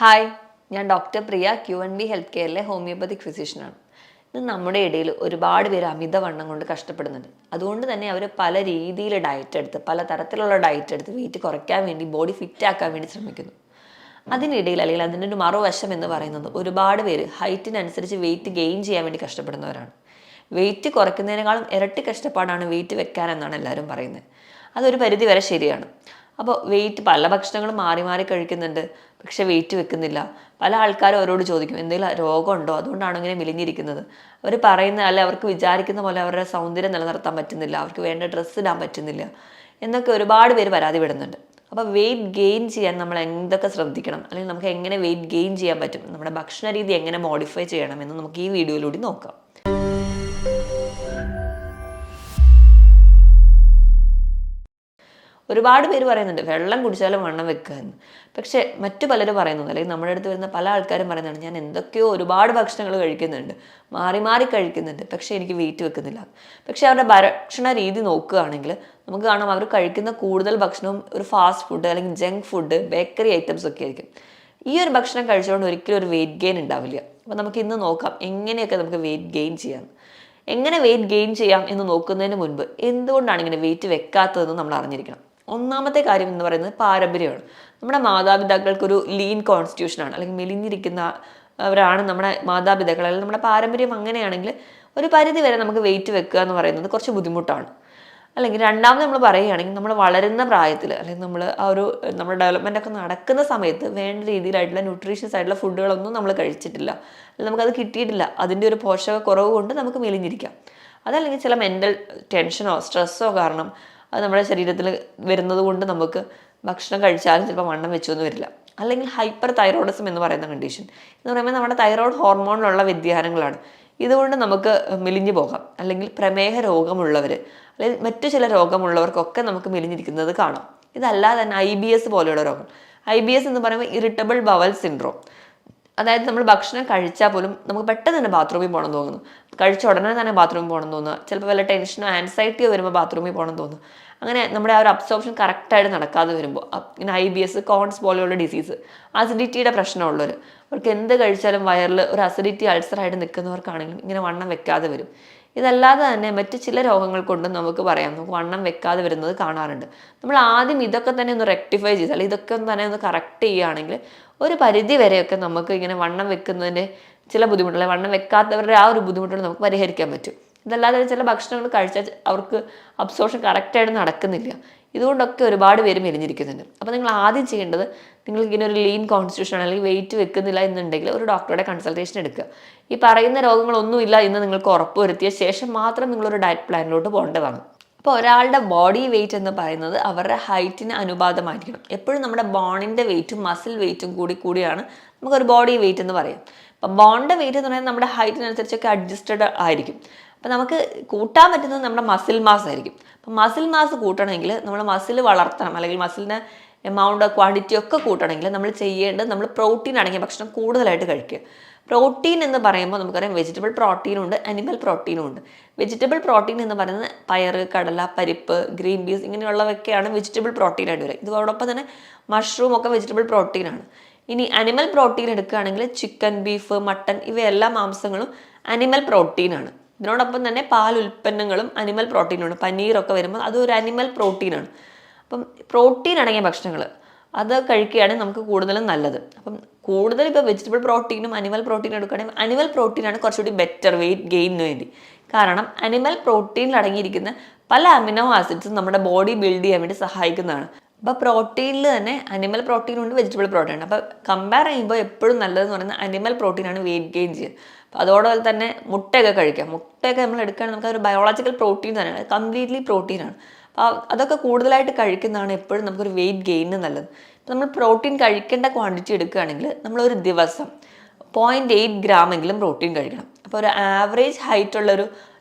Hi, ഞാൻ doctor പ്രിയ Q&B health കെയറിലെ homoeopathic ഫിസിഷ്യനാണ്. ഇന്ന് നമ്മുടെ ഇടയിൽ ഒരുപാട് പേര് അമിതവണ്ണം കൊണ്ട് കഷ്ടപ്പെടുന്നുണ്ട്. അതുകൊണ്ട് തന്നെ അവർ പല രീതിയിൽ ഡയറ്റ് എടുത്ത് പല തരത്തിലുള്ള ഡയറ്റ് എടുത്ത് വെയിറ്റ് കുറയ്ക്കാൻ വേണ്ടി ബോഡി ഫിറ്റ് ആക്കാൻ വേണ്ടി ശ്രമിക്കുന്നു. അതിനിടയിൽ അല്ലെങ്കിൽ അതിൻ്റെ ഒരു മറുവശം എന്ന് പറയുന്നത് ഒരുപാട് പേര് ഹൈറ്റിനനുസരിച്ച് വെയിറ്റ് ഗെയിൻ ചെയ്യാൻ വേണ്ടി കഷ്ടപ്പെടുന്നവരാണ്. വെയിറ്റ് കുറയ്ക്കുന്നതിനേക്കാളും ഇരട്ടി കഷ്ടപ്പാടാണ് വെയിറ്റ് വെക്കാൻ എന്നാണ് എല്ലാവരും പറയുന്നത്. അതൊരു പരിധി വരെ ശരിയാണ്. അപ്പോൾ വെയിറ്റ് പല ഭക്ഷണങ്ങളും മാറി മാറി കഴിക്കുന്നുണ്ട്, പക്ഷെ വെയിറ്റ് വെക്കുന്നില്ല. പല ആൾക്കാരും അവരോട് ചോദിക്കും എന്തെങ്കിലും രോഗമുണ്ടോ, അതുകൊണ്ടാണോ ഇങ്ങനെ മെലിഞ്ഞിരിക്കുന്നത്. അവർ പറയുന്ന അല്ലെ അവർക്ക് വിചാരിക്കുന്ന പോലെ അവരുടെ സൗന്ദര്യം നിലനിർത്താൻ പറ്റുന്നില്ല, അവർക്ക് വേണ്ട ഡ്രസ്സ് ഇടാൻ പറ്റുന്നില്ല എന്നൊക്കെ ഒരുപാട് പേര് പരാതിപ്പെടുന്നുണ്ട്. അപ്പോൾ വെയിറ്റ് ഗെയിൻ ചെയ്യാൻ നമ്മൾ എന്തൊക്കെ ശ്രദ്ധിക്കണം, അല്ലെങ്കിൽ നമുക്ക് എങ്ങനെ വെയിറ്റ് ഗെയിൻ ചെയ്യാൻ പറ്റും, നമ്മുടെ ഭക്ഷണ രീതി എങ്ങനെ മോഡിഫൈ ചെയ്യണം എന്ന് നമുക്ക് ഈ വീഡിയോയിലൂടെ നോക്കാം. ഒരുപാട് പേര് പറയുന്നുണ്ട് വെള്ളം കുടിച്ചാലും വണ്ണം വെക്കുക എന്ന്. പക്ഷേ മറ്റു പലരും പറയുന്നത്, അല്ലെങ്കിൽ നമ്മുടെ അടുത്ത് വരുന്ന പല ആൾക്കാരും പറയുന്നതാണ് ഞാൻ എന്തൊക്കെയോ ഒരുപാട് ഭക്ഷണങ്ങൾ കഴിക്കുന്നുണ്ട്, മാറി മാറി കഴിക്കുന്നുണ്ട്, പക്ഷേ എനിക്ക് വെയിറ്റ് വെക്കുന്നില്ല. പക്ഷേ അവരുടെ ഭക്ഷണ രീതി നോക്കുകയാണെങ്കിൽ നമുക്ക് കാണാം അവർ കഴിക്കുന്ന കൂടുതൽ ഭക്ഷണവും ഒരു ഫാസ്റ്റ് ഫുഡ് അല്ലെങ്കിൽ ജങ്ക് ഫുഡ്, ബേക്കറി ഐറ്റംസ് ഒക്കെ ആയിരിക്കും. ഈ ഒരു ഭക്ഷണം കഴിച്ചുകൊണ്ട് ഒരിക്കലും ഒരു വെയിറ്റ് ഗെയിൻ ഉണ്ടാവില്ല. അപ്പോൾ നമുക്ക് ഇന്ന് നോക്കാം എങ്ങനെയൊക്കെ നമുക്ക് വെയിറ്റ് ഗെയിൻ ചെയ്യാം. എങ്ങനെ വെയിറ്റ് ഗെയിൻ ചെയ്യാം എന്ന് നോക്കുന്നതിന് മുൻപ് എന്തുകൊണ്ടാണ് ഇങ്ങനെ വെയിറ്റ് വെക്കാത്തതെന്ന് നമ്മൾ അറിഞ്ഞിരിക്കണം. ഒന്നാമത്തെ കാര്യം എന്ന് പറയുന്നത് പാരമ്പര്യമാണ്. നമ്മുടെ മാതാപിതാക്കൾക്കൊരു ലീൻ കോൺസ്റ്റിറ്റ്യൂഷനാണ്, അല്ലെങ്കിൽ മെലിഞ്ഞിരിക്കുന്നവരാണ് നമ്മുടെ മാതാപിതാക്കൾ, അല്ലെങ്കിൽ നമ്മുടെ പാരമ്പര്യം അങ്ങനെയാണെങ്കിൽ ഒരു പരിധി വരെ നമുക്ക് വെയിറ്റ് വെക്കുക എന്ന് പറയുന്നത് കുറച്ച് ബുദ്ധിമുട്ടാണ്. അല്ലെങ്കിൽ രണ്ടാമത് നമ്മൾ പറയുകയാണെങ്കിൽ നമ്മൾ വളരുന്ന പ്രായത്തിൽ, അല്ലെങ്കിൽ നമ്മൾ ആ ഒരു നമ്മുടെ ഡെവലപ്മെൻ്റ് ഒക്കെ നടക്കുന്ന സമയത്ത് വേണ്ട രീതിയിലായിട്ടുള്ള ന്യൂട്രീഷ്യസ് ആയിട്ടുള്ള ഫുഡുകളൊന്നും നമ്മൾ കഴിച്ചിട്ടില്ല, അല്ലെങ്കിൽ നമുക്കത് കിട്ടിയിട്ടില്ല. അതിൻ്റെ ഒരു പോഷക കുറവ് കൊണ്ട് നമുക്ക് മെലിഞ്ഞിരിക്കാം. അതല്ലെങ്കിൽ ചില മെൻ്റൽ ടെൻഷനോ സ്ട്രെസ്സോ കാരണം അത് നമ്മുടെ ശരീരത്തിൽ വരുന്നത് കൊണ്ട് നമുക്ക് ഭക്ഷണം കഴിച്ചാലും ചിലപ്പോൾ വണ്ണം വെച്ചൊന്നും വരില്ല. അല്ലെങ്കിൽ ഹൈപ്പർ തൈറോയിഡിസം എന്ന് പറയുന്ന കണ്ടീഷൻ എന്ന് പറയുമ്പോൾ നമ്മുടെ തൈറോയ്ഡ് ഹോർമോണിലുള്ള വ്യതിയാനങ്ങളാണ്. ഇതുകൊണ്ട് നമുക്ക് മെലിഞ്ഞു പോകാം. അല്ലെങ്കിൽ പ്രമേഹ രോഗമുള്ളവർ, അല്ലെങ്കിൽ മറ്റു ചില രോഗമുള്ളവർക്കൊക്കെ നമുക്ക് മെലിഞ്ഞിരിക്കുന്നത് കാണാം. ഇതല്ലാതെ തന്നെ IBS പോലെയുള്ള രോഗം. IBS എന്ന് പറയുമ്പോൾ ഇറിറ്റബിൾ ബവൽ സിൻഡ്രോം. അതായത് നമ്മൾ ഭക്ഷണം കഴിച്ചാൽ പോലും നമുക്ക് പെട്ടെന്ന് തന്നെ ബാത്റൂമിൽ പോകണം തോന്നുന്നു, കഴിച്ച ഉടനെ തന്നെ ബാത്റൂമിൽ പോകണം തോന്നുക, ചിലപ്പോൾ വല്ല ടെൻഷനോ ആൻസൈറ്റിയോ വരുമ്പോൾ ബാത്റൂമിൽ പോകണം തോന്നുന്നു. അങ്ങനെ നമ്മുടെ ആ ഒരു അബ്സോർപ്ഷൻ കറക്റ്റായിട്ട് നടക്കാതെ വരുമ്പോൾ ഇങ്ങനെ IBS, കോൺസ് പോലെയുള്ള ഡിസീസ്, അസിഡിറ്റിയുടെ പ്രശ്നമുള്ളവർ, അവർക്ക് എന്ത് കഴിച്ചാലും വയറിൽ ഒരു അസിഡിറ്റി അൾസറായിട്ട് നിൽക്കുന്നവർക്കാണെങ്കിലും ഇങ്ങനെ വണ്ണം വെക്കാതെ വരും. ഇതല്ലാതെ തന്നെ മറ്റ് ചില രോഗങ്ങൾ കൊണ്ടും നമുക്ക് പറയാം നമുക്ക് വണ്ണം വെക്കാതെ വരുന്നത് കാണാറുണ്ട്. നമ്മൾ ആദ്യം ഇതൊക്കെ തന്നെ ഒന്ന് റെക്ടിഫൈ ചെയ്താൽ, ഇതൊക്കെ തന്നെ ഒന്ന് കറക്റ്റ് ചെയ്യുകയാണെങ്കിൽ ഒരു പരിധി വരെയൊക്കെ നമുക്ക് ഇങ്ങനെ വണ്ണം വെക്കുന്നതിൻ്റെ ചില ബുദ്ധിമുട്ടുകൾ, വണ്ണം വെക്കാത്തവരുടെ ആ ഒരു ബുദ്ധിമുട്ടുകൾ നമുക്ക് പരിഹരിക്കാൻ പറ്റും. ഇതല്ലാതെ ചില ഭക്ഷണങ്ങൾ കഴിച്ചാൽ അവർക്ക് അബ്സോർപ്ഷൻ കറക്റ്റായിട്ട് നടക്കുന്നില്ല. ഇതുകൊണ്ടൊക്കെ ഒരുപാട് പേര് മെലിഞ്ഞിരിക്കുന്നുണ്ട്. അപ്പോൾ നിങ്ങൾ ആദ്യം ചെയ്യേണ്ടത്, നിങ്ങൾക്ക് ഇങ്ങനെ ഒരു ലീൻ കോൺസ്റ്റിറ്റ്യൂഷൻ അല്ലെങ്കിൽ വെയിറ്റ് വെക്കുന്നില്ല എന്നുണ്ടെങ്കിൽ ഒരു ഡോക്ടറുടെ കൺസൾട്ടേഷൻ എടുക്കുക. ഈ പറയുന്ന രോഗങ്ങളൊന്നുമില്ല എന്ന് നിങ്ങൾക്ക് ഉറപ്പുവരുത്തിയ ശേഷം മാത്രം നിങ്ങളൊരു ഡയറ്റ് പ്ലാനിലോട്ട് പോകേണ്ടതാണ്. അപ്പോൾ ഒരാളുടെ ബോഡി വെയിറ്റ് എന്ന് പറയുന്നത് അവരുടെ ഹൈറ്റിന് അനുപാതമായിരിക്കണം. എപ്പോഴും നമ്മുടെ ബോണിൻ്റെ വെയിറ്റും മസിൽ വെയിറ്റും കൂടിയാണ് നമുക്കൊരു ബോഡി വെയിറ്റ് എന്ന് പറയാം. അപ്പം ബോണിൻ്റെ വെയിറ്റ് എന്ന് പറയുന്നത് നമ്മുടെ ഹൈറ്റിനനുസരിച്ചൊക്കെ അഡ്ജസ്റ്റഡ് ആയിരിക്കും. അപ്പം നമുക്ക് കൂട്ടാൻ പറ്റുന്നത് നമ്മുടെ മസിൽ മാസ് ആയിരിക്കും. അപ്പം മസിൽ മാസ് കൂട്ടണമെങ്കിൽ നമ്മൾ മസിൽ വളർത്തണം, അല്ലെങ്കിൽ മസിലിൻ്റെ എമൗണ്ട് ക്വാണ്ടിറ്റി ഒക്കെ കൂട്ടണമെങ്കിൽ നമ്മൾ ചെയ്യേണ്ടത് നമ്മൾ പ്രോട്ടീൻ അടങ്ങിയ ഭക്ഷണം കൂടുതലായിട്ട് കഴിക്കുക. പ്രോട്ടീൻ എന്ന് പറയുമ്പോൾ നമുക്കറിയാം വെജിറ്റബിൾ പ്രോട്ടീനും ഉണ്ട്, അനിമൽ പ്രോട്ടീനും ഉണ്ട്. വെജിറ്റബിൾ പ്രോട്ടീൻ എന്ന് പറയുന്നത് പയർ, കടല, പരിപ്പ്, ഗ്രീൻ പീസ് ഇങ്ങനെയുള്ളവയൊക്കെയാണ് വെജിറ്റബിൾ പ്രോട്ടീനായിട്ട് വരിക. ഇതോടൊപ്പം തന്നെ മഷ്റൂം ഒക്കെ വെജിറ്റബിൾ പ്രോട്ടീനാണ്. ഇനി അനിമൽ പ്രോട്ടീൻ എടുക്കുകയാണെങ്കിൽ ചിക്കൻ, ബീഫ്, മട്ടൺ ഇവയെല്ലാ മാംസങ്ങളും അനിമൽ പ്രോട്ടീനാണ്. ഇതിനോടൊപ്പം തന്നെ പാൽ ഉൽപ്പന്നങ്ങളും അനിമൽ പ്രോട്ടീനുണ്ട്. പനീറൊക്കെ വരുമ്പോൾ അതൊരു അനിമൽ പ്രോട്ടീനാണ്. അപ്പം പ്രോട്ടീൻ അടങ്ങിയ ഭക്ഷണങ്ങൾ അത് കഴിക്കുകയാണെങ്കിൽ നമുക്ക് കൂടുതലും നല്ലത്. അപ്പം കൂടുതൽ ഇപ്പോൾ വെജിറ്റബിൾ പ്രോട്ടീനും അനിമൽ പ്രോട്ടീനും എടുക്കുകയാണെങ്കിൽ അനിമൽ പ്രോട്ടീനാണ് കുറച്ചുകൂടി ബെറ്റർ വെയിറ്റ് ഗെയിനിന് വേണ്ടി. കാരണം അനിമൽ പ്രോട്ടീനിൽ അടങ്ങിയിരിക്കുന്ന പല അമിനോ ആസിഡ്സും നമ്മുടെ ബോഡി ബിൽഡ് ചെയ്യാൻ വേണ്ടി സഹായിക്കുന്നതാണ്. അപ്പോൾ പ്രോട്ടീനിൽ തന്നെ അനിമൽ പ്രോട്ടീൻ ഉണ്ട്, വെജിറ്റബിൾ പ്രോട്ടീൻ ഉണ്ട്. അപ്പോൾ കമ്പയർ ചെയ്യുമ്പോൾ എപ്പോഴും നല്ലതെന്ന് പറയുന്നത് അനിമൽ പ്രോട്ടീനാണ് വെയിറ്റ് ഗെയിൻ ചെയ്യുക. അപ്പോൾ അതോടൊപ്പം തന്നെ മുട്ടയൊക്കെ കഴിക്കാം. മുട്ടയൊക്കെ നമ്മൾ എടുക്കുകയാണെങ്കിൽ നമുക്ക് ഒരു ബയോളജിക്കൽ പ്രോട്ടീൻ തന്നെയാണ്, കംപ്ലീറ്റ്ലി പ്രോട്ടീനാണ്. അപ്പോൾ അതൊക്കെ കൂടുതലായിട്ട് കഴിക്കുന്നതാണ് എപ്പോഴും നമുക്കൊരു വെയിറ്റ് ഗെയിനിന് നല്ലത്. ഇപ്പോൾ നമ്മൾ പ്രോട്ടീൻ കഴിക്കേണ്ട ക്വാണ്ടിറ്റി എടുക്കുകയാണെങ്കിൽ നമ്മളൊരു ദിവസം 0.8 ഗ്രാമെങ്കിലും പ്രോട്ടീൻ കഴിക്കണം. അപ്പോൾ ഒരു ആവറേജ് ഹൈറ്റുള്ളൊരു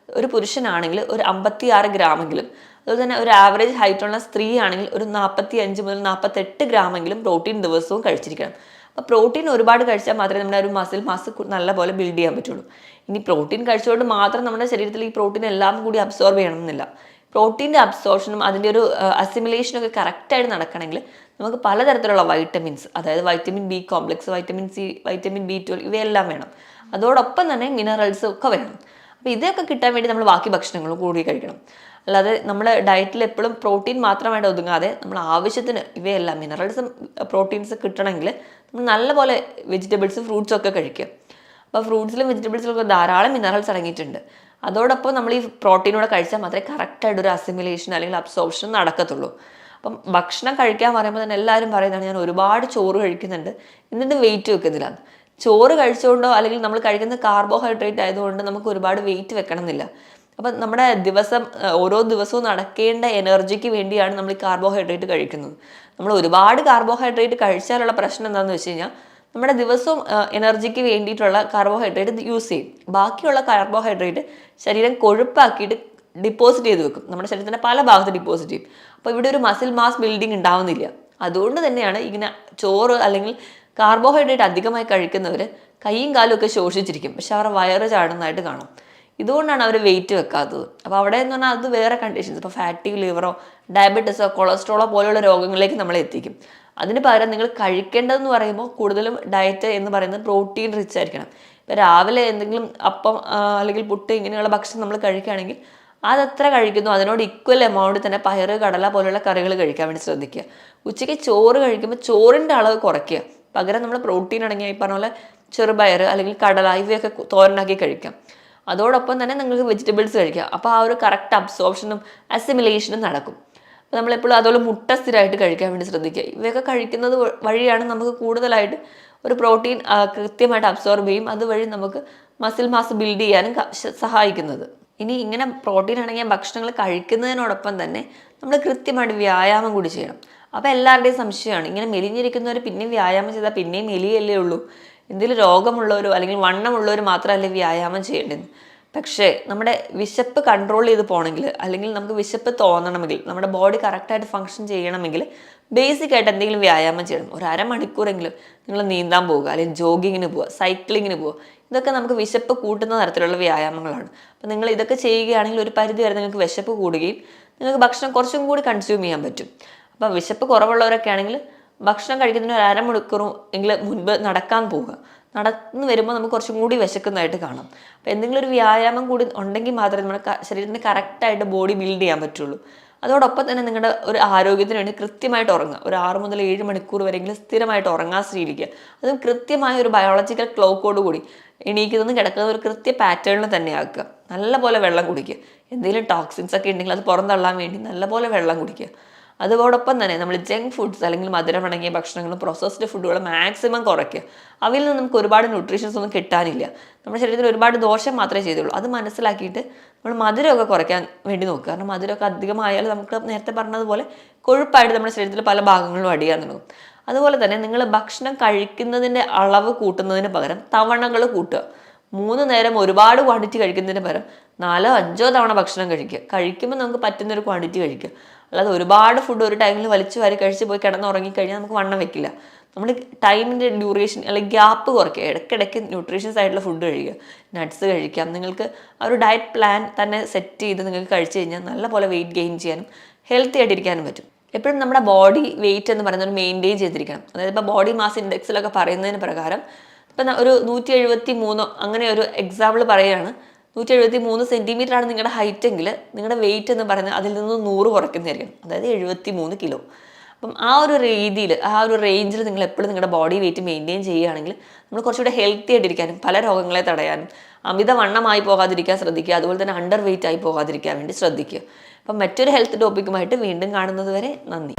പുരുഷനാണെങ്കിൽ ഒരു 56 ഗ്രാമെങ്കിലും, അതുപോലെ തന്നെ ഒരു ആവറേജ് ഹൈറ്റുള്ള സ്ത്രീ ആണെങ്കിൽ ഒരു 45 മുതൽ 48 ഗ്രാമെങ്കിലും പ്രോട്ടീൻ ദിവസവും കഴിച്ചിരിക്കണം. അപ്പോൾ പ്രോട്ടീൻ ഒരുപാട് കഴിച്ചാൽ മാത്രമേ നമ്മുടെ ഒരു മസിൽ മാസ് നല്ലപോലെ ബിൽഡ് ചെയ്യാൻ പറ്റുള്ളൂ. ഇനി പ്രോട്ടീൻ കഴിച്ചുകൊണ്ട് മാത്രം നമ്മുടെ ശരീരത്തിൽ ഈ പ്രോട്ടീൻ എല്ലാം കൂടി അബ്സോർബ് ചെയ്യണമെന്നില്ല. പ്രോട്ടീൻ്റെ അബ്സോർപ്ഷനും അതിൻ്റെ ഒരു അസിമിലേഷനൊക്കെ കറക്റ്റായിട്ട് നടക്കണമെങ്കിൽ നമുക്ക് പലതരത്തിലുള്ള വൈറ്റമിൻസ്, അതായത് vitamin B complex, vitamin C, vitamin B12 ഇവയെല്ലാം വേണം. അതോടൊപ്പം തന്നെ മിനറൽസ് ഒക്കെ വേണം. അപ്പോൾ ഇതൊക്കെ കിട്ടാൻ വേണ്ടി നമ്മൾ ബാക്കി ഭക്ഷണങ്ങളും കൂടി കഴിക്കണം. അല്ലാതെ നമ്മുടെ ഡയറ്റിൽ എപ്പോഴും പ്രോട്ടീൻ മാത്രമായിട്ട് ഒതുങ്ങാതെ നമ്മൾ ആവശ്യത്തിന് ഇവയെല്ലാം മിനറൽസും പ്രോട്ടീൻസ് കിട്ടണമെങ്കിൽ നമ്മൾ നല്ലപോലെ വെജിറ്റബിൾസ്, ഫ്രൂട്ട്സ് ഒക്കെ കഴിക്കുക. അപ്പോൾ ഫ്രൂട്ട്സിലും വെജിറ്റബിൾസിലും ഒക്കെ ധാരാളം മിനറൽസ് അടങ്ങിയിട്ടുണ്ട്. അതോടൊപ്പം നമ്മൾ ഈ പ്രോട്ടീനോടെ കഴിച്ചാൽ മാത്രമേ കറക്റ്റായിട്ട് ഒരു അസിമിലേഷൻ അല്ലെങ്കിൽ അബ്സോർപ്ഷൻ നടക്കത്തുള്ളൂ. അപ്പം ഭക്ഷണം കഴിക്കാൻ പറയുമ്പോൾ തന്നെ എല്ലാവരും പറയുന്നതാണ് ഞാൻ ഒരുപാട് ചോറ് കഴിക്കുന്നുണ്ട് എന്നിട്ട് വെയിറ്റ് വെക്കുന്നില്ല. ചോറ് കഴിച്ചുകൊണ്ടോ അല്ലെങ്കിൽ നമ്മൾ കഴിക്കുന്ന കാർബോഹൈഡ്രേറ്റ് ആയതുകൊണ്ട് നമുക്ക് ഒരുപാട് വെയിറ്റ് വെക്കണം എന്നില്ല. അപ്പം നമ്മുടെ ഓരോ ദിവസവും നടക്കേണ്ട എനർജിക്ക് വേണ്ടിയാണ് നമ്മൾ ഈ കാർബോഹൈഡ്രേറ്റ് കഴിക്കുന്നത്. നമ്മൾ ഒരുപാട് കാർബോഹൈഡ്രേറ്റ് കഴിച്ചാലുള്ള പ്രശ്നം എന്താണെന്ന് വെച്ച് കഴിഞ്ഞാൽ നമ്മുടെ ദിവസവും എനർജിക്ക് വേണ്ടിയിട്ടുള്ള കാർബോഹൈഡ്രേറ്റ് യൂസ് ചെയ്യും. ബാക്കിയുള്ള കാർബോഹൈഡ്രേറ്റ് ശരീരം കൊഴുപ്പാക്കിയിട്ട് ഡിപ്പോസിറ്റ് ചെയ്ത് വെക്കും, നമ്മുടെ ശരീരത്തിൻ്റെ പല ഭാഗത്ത് ഡിപ്പോസിറ്റ് ചെയ്യും. അപ്പോൾ ഇവിടെ ഒരു മസിൽ മാസ് ബിൽഡിംഗ് ഉണ്ടാവുന്നില്ല. അതുകൊണ്ട് തന്നെയാണ് ഇങ്ങനെ ചോറ് അല്ലെങ്കിൽ കാർബോഹൈഡ്രേറ്റ് അധികമായി കഴിക്കുന്നവർ കൈയും കാലും ഒക്കെ ശോഷിച്ചിരിക്കും, പക്ഷെ അവരുടെ വയറ് ചാടുന്നതായിട്ട് കാണും. ഇതുകൊണ്ടാണ് അവർ വെയിറ്റ് വെക്കാത്തത്. അപ്പോൾ അവിടെ എന്ന് പറഞ്ഞാൽ അത് വേറെ കണ്ടീഷൻസ്, ഇപ്പോൾ ഫാറ്റി ലിവറോ ഡയബറ്റീസോ കൊളസ്ട്രോളോ പോലെയുള്ള രോഗങ്ങളിലേക്ക് നമ്മളെ എത്തിക്കും. അതിന് പകരം നിങ്ങൾ കഴിക്കേണ്ടതെന്ന് പറയുമ്പോൾ കൂടുതലും ഡയറ്റ് എന്ന് പറയുന്നത് പ്രോട്ടീൻ റിച്ച് ആയിരിക്കണം. ഇപ്പോൾ രാവിലെ എന്തെങ്കിലും അപ്പം അല്ലെങ്കിൽ പുട്ട് ഇങ്ങനെയുള്ള ഭക്ഷണം നമ്മൾ കഴിക്കുകയാണെങ്കിൽ അതെത്ര കഴിക്കുന്നു അതിനോട് ഈക്വൽ എമൗണ്ട് തന്നെ പയറ്, കടല പോലെയുള്ള കറികൾ കഴിക്കാൻ വേണ്ടി ശ്രദ്ധിക്കുക. ഉച്ചയ്ക്ക് ചോറ് കഴിക്കുമ്പോൾ ചോറിൻ്റെ അളവ് കുറയ്ക്കുക. പകരം നമ്മൾ പ്രോട്ടീൻ അടങ്ങിയ ഈ പറഞ്ഞ പോലെ ചെറുപയർ അല്ലെങ്കിൽ കടല ഇവയൊക്കെ തോരനാക്കി കഴിക്കാം. അതോടൊപ്പം തന്നെ നിങ്ങൾക്ക് വെജിറ്റബിൾസ് കഴിക്കാം. അപ്പോൾ ആ ഒരു കറക്റ്റ് അബ്സോർപ്ഷനും അസിമിലേഷനും നടക്കും. അപ്പോൾ നമ്മളെപ്പോഴും അതുപോലെ മുട്ട സ്ഥിരമായിട്ട് കഴിക്കാൻ വേണ്ടി ശ്രദ്ധിക്കുക. ഇവയൊക്കെ കഴിക്കുന്നത് വഴിയാണ് നമുക്ക് കൂടുതലായിട്ട് ഒരു പ്രോട്ടീൻ കൃത്യമായിട്ട് അബ്സോർബ് ചെയ്യും. അതുവഴി നമുക്ക് മസിൽ മാസ് ബിൽഡ് ചെയ്യാനും സഹായിക്കുന്നത്. ഇനി ഇങ്ങനെ പ്രോട്ടീൻ അടങ്ങിയ ഭക്ഷണങ്ങൾ കഴിക്കുന്നതിനോടൊപ്പം തന്നെ നമ്മൾ കൃത്യമായിട്ട് വ്യായാമം കൂടി ചെയ്യണം. അപ്പോൾ എല്ലാവരുടെയും സംശയമാണ്, ഇങ്ങനെ മെലിഞ്ഞിരിക്കുന്നവർ പിന്നെയും വ്യായാമം ചെയ്താൽ പിന്നെയും മെലിയല്ലേ ഉള്ളൂ, എന്തെങ്കിലും രോഗമുള്ളവരോ അല്ലെങ്കിൽ വണ്ണമുള്ളവർ മാത്രമല്ലേ വ്യായാമം ചെയ്യേണ്ടത്. പക്ഷേ നമ്മുടെ വിശപ്പ് കൺട്രോൾ ചെയ്ത് പോകണമെങ്കിൽ അല്ലെങ്കിൽ നമുക്ക് വിശപ്പ് തോന്നണമെങ്കിൽ നമ്മുടെ ബോഡി കറക്റ്റായിട്ട് ഫങ്ഷൻ ചെയ്യണമെങ്കിൽ ബേസിക് ആയിട്ട് എന്തെങ്കിലും വ്യായാമം ചെയ്യണം. ഒരു അരമണിക്കൂറെങ്കിലും നിങ്ങൾ നീന്താൻ പോവുക, അല്ലെങ്കിൽ ജോഗിങ്ങിന് പോവുക, സൈക്ലിങ്ങിന് പോവുക. ഇതൊക്കെ നമുക്ക് വിശപ്പ് കൂട്ടുന്ന തരത്തിലുള്ള വ്യായാമങ്ങളാണ്. അപ്പം നിങ്ങൾ ഇതൊക്കെ ചെയ്യുകയാണെങ്കിൽ ഒരു പരിധി വരെ നിങ്ങൾക്ക് വിശപ്പ് കൂടുകയും നിങ്ങൾക്ക് ഭക്ഷണം കുറച്ചും കൂടി കൺസ്യൂം ചെയ്യാൻ പറ്റും. അപ്പം വിശപ്പ് കുറവുള്ളവരൊക്കെ ആണെങ്കിൽ ഭക്ഷണം കഴിക്കുന്നതിന് ഒരു അരമണിക്കൂറും എങ്കിലും മുൻപ് നടക്കാൻ പോവുക. നടന്നു വരുമ്പോൾ നമുക്ക് കുറച്ചും കൂടി വിശക്കുന്നതായിട്ട് കാണാം. അപ്പോൾ എന്തെങ്കിലും ഒരു വ്യായാമം കൂടി ഉണ്ടെങ്കിൽ മാത്രമേ നമ്മുടെ ശരീരത്തിന് കറക്റ്റായിട്ട് ബോഡി ബിൽഡ് ചെയ്യാൻ പറ്റുള്ളൂ. അതോടൊപ്പം തന്നെ നിങ്ങളുടെ ഒരു ആരോഗ്യത്തിന് വേണ്ടി കൃത്യമായിട്ട് ഉറങ്ങുക. ഒരു 6 മുതൽ 7 മണിക്കൂർ വരെയെങ്കിലും സ്ഥിരമായിട്ട് ഉറങ്ങാൻ ശീലിക്കുക. അതും കൃത്യമായ ഒരു ബയോളജിക്കൽ ക്ലോക്കോട് കൂടി എണീക്കുന്നതും കിടക്കുന്നത് ഒരു കൃത്യ പാറ്റേണിൽ തന്നെ ആക്കുക. നല്ലപോലെ വെള്ളം കുടിക്കുക. എന്തെങ്കിലും ടോക്സിൻസ് ഒക്കെ ഉണ്ടെങ്കിൽ അത് പുറന്തള്ളാൻ വേണ്ടി നല്ലപോലെ വെള്ളം കുടിക്കുക. അതോടൊപ്പം തന്നെ നമ്മൾ ജങ്ക് ഫുഡ്സ് അല്ലെങ്കിൽ മധുരമടങ്ങിയ ഭക്ഷണങ്ങളും പ്രോസസ്ഡ് ഫുഡുകളും മാക്സിമം കുറയ്ക്കുക. അവയിൽ നിന്ന് നമുക്ക് ഒരുപാട് ന്യൂട്രീഷൻസ് ഒന്നും കിട്ടാനില്ല. നമ്മുടെ ശരീരത്തിന് ഒരുപാട് ദോഷം മാത്രമേ ചെയ്തുള്ളൂ. അത് മനസ്സിലാക്കിയിട്ട് നമ്മൾ മധുരമൊക്കെ കുറയ്ക്കാൻ വേണ്ടി നോക്കുക. കാരണം മധുരമൊക്കെ അധികമായാൽ നമുക്ക് നേരത്തെ പറഞ്ഞതുപോലെ കൊഴുപ്പായിട്ട് നമ്മുടെ ശരീരത്തിൽ പല ഭാഗങ്ങളിലും അടിയാൻ തുടങ്ങും. അതുപോലെ തന്നെ നിങ്ങൾ ഭക്ഷണം കഴിക്കുന്നതിൻ്റെ അളവ് കൂട്ടുന്നതിന് പകരം തവണകൾ കൂട്ടുക. 3 നേരം ഒരുപാട് ക്വാണ്ടിറ്റി കഴിക്കുന്നതിന് പകരം 4-5 തവണ ഭക്ഷണം കഴിക്കുക. കഴിക്കുമ്പോൾ നമുക്ക് പറ്റുന്നൊരു ക്വാണ്ടിറ്റി കഴിക്കുക. അല്ലാതെ ഒരുപാട് ഫുഡ് ഒരു ടൈമിൽ വലിച്ചു വാരി കഴിച്ച് പോയി കിടന്നുറങ്ങിക്കഴിഞ്ഞാൽ നമുക്ക് വണ്ണം വെക്കില്ല. നമ്മൾ ടൈമിൻ്റെ ഡ്യൂറേഷൻ അല്ലെങ്കിൽ ഗ്യാപ്പ് കുറയ്ക്കുക. ഇടയ്ക്കിടയ്ക്ക് ന്യൂട്രീഷ്യൻസ് ആയിട്ടുള്ള ഫുഡ് കഴിക്കുക. നട്ട്സ് കഴിക്കാം. നിങ്ങൾക്ക് ആ ഒരു ഡയറ്റ് പ്ലാൻ തന്നെ സെറ്റ് ചെയ്ത് നിങ്ങൾക്ക് കഴിച്ചു കഴിഞ്ഞാൽ നല്ലപോലെ വെയിറ്റ് ഗെയിൻ ചെയ്യാനും ഹെൽത്തി ആയിട്ടിരിക്കാനും പറ്റും. എപ്പോഴും നമ്മുടെ ബോഡി വെയിറ്റ് എന്ന് പറയുന്നത് മെയിൻറ്റെയിൻ ചെയ്തിരിക്കണം. അതായത് ഇപ്പോൾ ബോഡി മാസ് ഇൻഡെക്സിലൊക്കെ പറയുന്നതിന് പ്രകാരം ഇപ്പം ഒരു 173 അങ്ങനെ ഒരു എക്സാമ്പിൾ പറയുകയാണ്. 173 സെൻറ്റിമീറ്ററാണ് നിങ്ങളുടെ ഹൈറ്റ് എങ്കിൽ നിങ്ങളുടെ വെയിറ്റ് എന്ന് പറയുന്നത് അതിൽ നിന്ന് 100 കുറയ്ക്കുന്നതായിരിക്കും. അതായത് 73 കിലോ. അപ്പം ആ ഒരു രീതിയിൽ ആ ഒരു റേഞ്ചിൽ നിങ്ങൾ എപ്പോഴും നിങ്ങളുടെ ബോഡി വെയിറ്റ് മെയിൻറ്റെയിൻ ചെയ്യുകയാണെങ്കിൽ നമ്മൾ കുറച്ചുകൂടെ ഹെൽത്തി ആയിട്ടിരിക്കാനും പല രോഗങ്ങളെ തടയാനും അമിതവണ്ണമായി പോകാതിരിക്കാൻ ശ്രദ്ധിക്കുക. അതുപോലെ തന്നെ അണ്ടർ വെയിറ്റ് ആയി പോകാതിരിക്കാൻ വേണ്ടി ശ്രദ്ധിക്കുക. അപ്പം മറ്റൊരു ഹെൽത്ത് ടോപ്പിക്കുമായിട്ട് വീണ്ടും കാണുന്നത് വരെ നന്ദി.